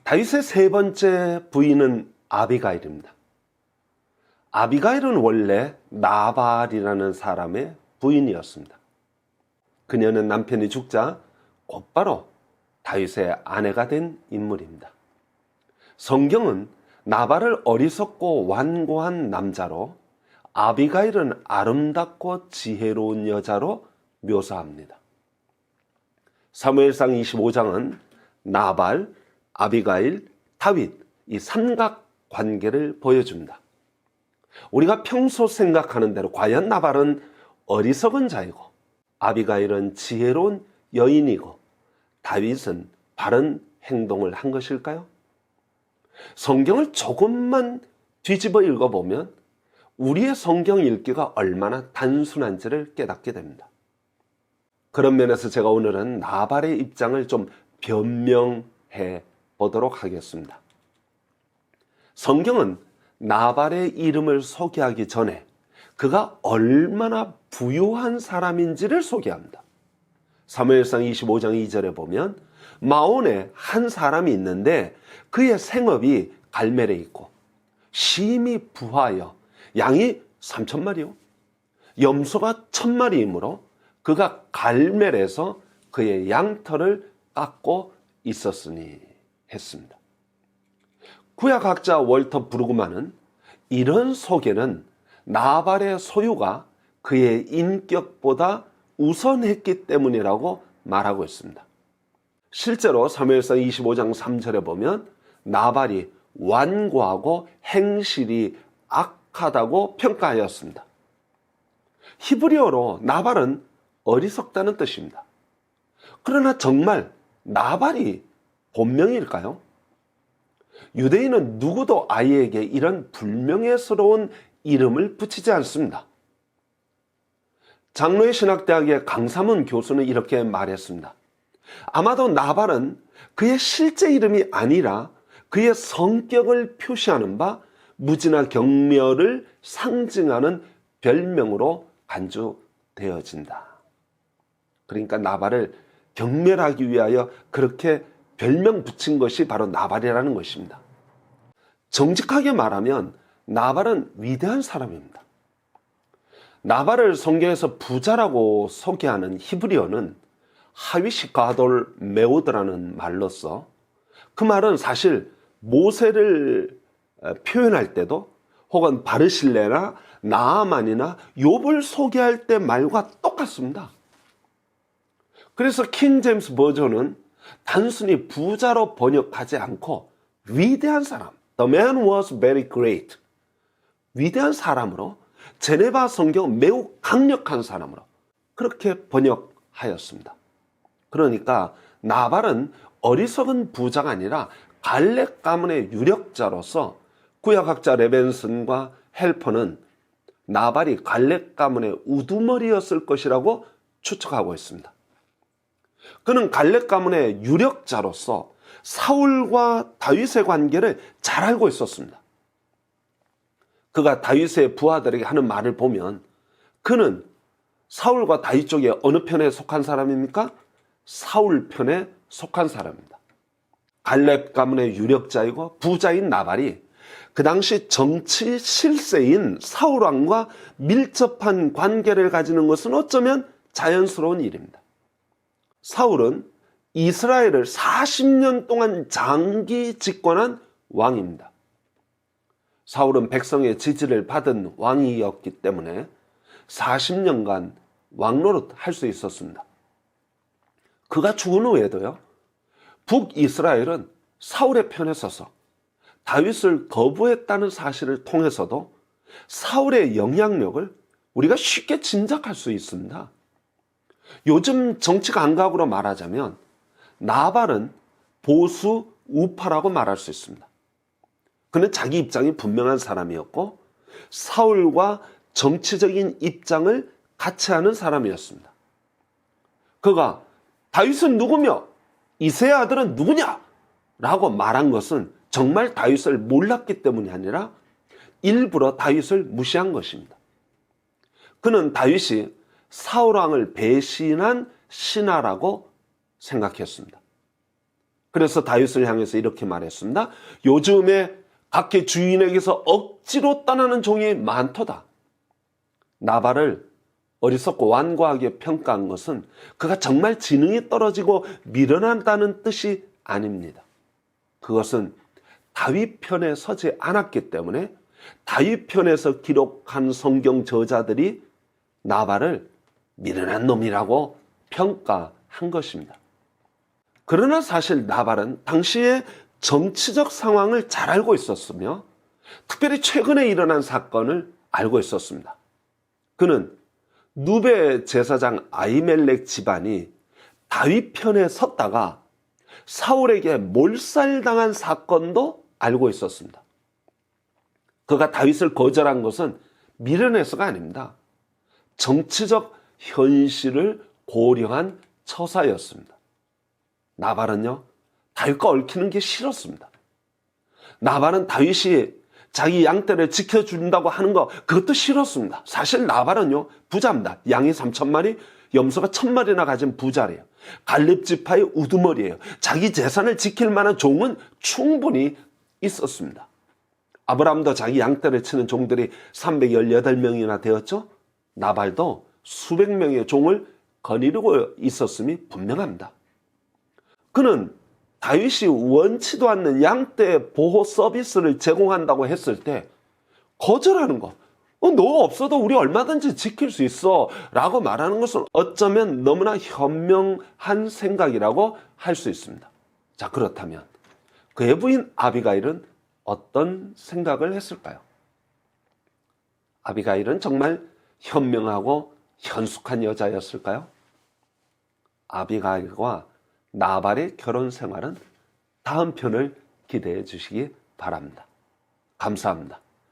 다윗의 세 번째 부인은 아비가일입니다. 아비가일은 원래 나발이라는 사람의 부인이었습니다. 그녀는 남편이 죽자 곧바로 다윗의 아내가 된 인물입니다. 성경은 나발을 어리석고 완고한 남자로, 아비가일은 아름답고 지혜로운 여자로 묘사합니다. 사무엘상 25장은 나발, 아비가일, 다윗, 이 삼각관계를 보여줍니다. 우리가 평소 생각하는 대로 과연 나발은 어리석은 자이고, 아비가일은 지혜로운 여인이고, 다윗은 바른 행동을 한 것일까요? 성경을 조금만 뒤집어 읽어보면 우리의 성경 읽기가 얼마나 단순한지를 깨닫게 됩니다. 그런 면에서 제가 오늘은 나발의 입장을 좀 변명해 보도록 하겠습니다. 성경은 나발의 이름을 소개하기 전에 그가 얼마나 부유한 사람인지를 소개합니다. 사무엘상 25장 2절에 보면 마온에 한 사람이 있는데 그의 생업이 갈멜에 있고 심히 부하여 양이 3,000마리요 염소가 1,000마리이므로 그가 갈멜에서 그의 양털을 깎고 있었으니 했습니다. 구약학자 월터 브루그만은 이런 소개는 나발의 소유가 그의 인격보다 우선했기 때문이라고 말하고 있습니다. 실제로 사무엘상 25장 3절에 보면 나발이 완고하고 행실이 악하다고 평가하였습니다. 히브리어로 나발은 어리석다는 뜻입니다. 그러나 정말 나발이 본명일까요? 유대인은 누구도 아이에게 이런 불명예스러운 이름을 붙이지 않습니다. 장로의 신학대학의 강삼은 교수는 이렇게 말했습니다. 아마도 나발은 그의 실제 이름이 아니라 그의 성격을 표시하는 바 무지나 경멸을 상징하는 별명으로 간주되어진다. 그러니까 나발을 경멸하기 위하여 그렇게 별명 붙인 것이 바로 나발이라는 것입니다. 정직하게 말하면 나발은 위대한 사람입니다. 나발을 성경에서 부자라고 소개하는 히브리어는 하위시가돌 메오드라는 말로써, 그 말은 사실 모세를 표현할 때도 혹은 바르실레나 나아만이나 욥을 소개할 때 말과 똑같습니다. 그래서 킹 제임스 버전은 단순히 부자로 번역하지 않고 위대한 사람, The man was very great, 위대한 사람으로, 제네바 성경은 매우 강력한 사람으로 그렇게 번역하였습니다. 그러니까 나발은 어리석은 부자가 아니라 갈렙 가문의 유력자로서 구약학자 레벤슨과 헬퍼는 나발이 갈렙 가문의 우두머리였을 것이라고 추측하고 있습니다. 그는 갈렙 가문의 유력자로서 사울과 다윗의 관계를 잘 알고 있었습니다. 그가 다윗의 부하들에게 하는 말을 보면 그는 사울과 다윗 쪽에 어느 편에 속한 사람입니까? 사울 편에 속한 사람입니다. 갈렙 가문의 유력자이고 부자인 나발이 그 당시 정치 실세인 사울 왕과 밀접한 관계를 가지는 것은 어쩌면 자연스러운 일입니다. 사울은 이스라엘을 40년 동안 장기 집권한 왕입니다. 사울은 백성의 지지를 받은 왕이었기 때문에 40년간 왕노릇 할 수 있었습니다. 그가 죽은 후에도요, 북이스라엘은 사울의 편에 서서 다윗을 거부했다는 사실을 통해서도 사울의 영향력을 우리가 쉽게 짐작할 수 있습니다. 요즘 정치 감각으로 말하자면 나발은 보수 우파라고 말할 수 있습니다. 그는 자기 입장이 분명한 사람이었고 사울과 정치적인 입장을 같이 하는 사람이었습니다. 그가 다윗은 누구며 이새의 아들은 누구냐? 라고 말한 것은 정말 다윗을 몰랐기 때문이 아니라 일부러 다윗을 무시한 것입니다. 그는 다윗이 사울 왕을 배신한 신하라고 생각했습니다. 그래서 다윗을 향해서 이렇게 말했습니다. 요즘에 각기 주인에게서 억지로 떠나는 종이 많도다. 나발을 어리석고 완고하게 평가한 것은 그가 정말 지능이 떨어지고 미련하다는 뜻이 아닙니다. 그것은 다윗 편에 서지 않았기 때문에 다윗 편에서 기록한 성경 저자들이 나발을 미련한 놈이라고 평가한 것입니다. 그러나 사실 나발은 당시의 정치적 상황을 잘 알고 있었으며 특별히 최근에 일어난 사건을 알고 있었습니다. 그는 누베 제사장 아히멜렉 집안이 다윗 편에 섰다가 사울에게 몰살당한 사건도 알고 있었습니다. 그가 다윗을 거절한 것은 미련해서가 아닙니다. 정치적 현실을 고려한 처사였습니다. 나발은요, 다윗과 얽히는 게 싫었습니다. 나발은 다윗이 자기 양떼를 지켜준다고 하는 거, 그것도 싫었습니다. 사실 나발은요, 부자입니다. 양이 3,000마리, 염소가 1,000마리나 가진 부자래요. 갈렙지파의 우두머리예요. 자기 재산을 지킬 만한 종은 충분히 있었습니다. 아브라함도 자기 양떼를 치는 종들이 318명이나 되었죠. 나발도 수백 명의 종을 거느리고 있었음이 분명합니다. 그는 다윗이 원치도 않는 양떼 보호 서비스를 제공한다고 했을 때 거절하는 거, 너 없어도 우리 얼마든지 지킬 수 있어 라고 말하는 것은 어쩌면 너무나 현명한 생각이라고 할 수 있습니다. 자, 그렇다면 그의 부인 아비가일은 어떤 생각을 했을까요? 아비가일은 정말 현명하고 현숙한 여자였을까요? 아비가일과 나발의 결혼 생활은 다음 편을 기대해 주시기 바랍니다. 감사합니다.